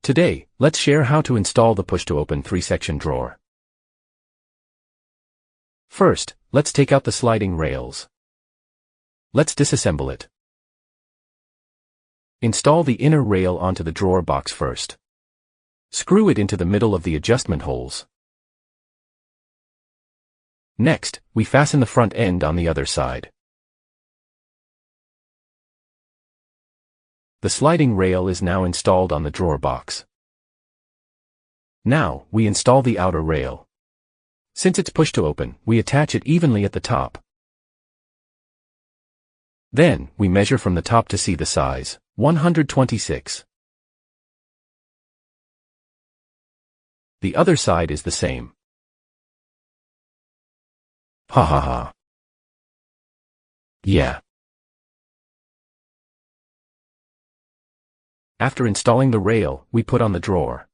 Today, let's share how to install the push-to-open 3-section drawer. First, let's take out the sliding rails. Let's disassemble it. Install the inner rail onto the drawer box first. Screw it into the middle of the adjustment holes. Next, we fasten the front end on the other side. The sliding rail is now installed on the drawer box. Now, we install the outer rail. Since it's push to open, we attach it evenly at the top. Then, we measure from the top to see the size, 126. The other side is the same. Ha ha ha. Yeah. After installing the rail, we put on the drawer.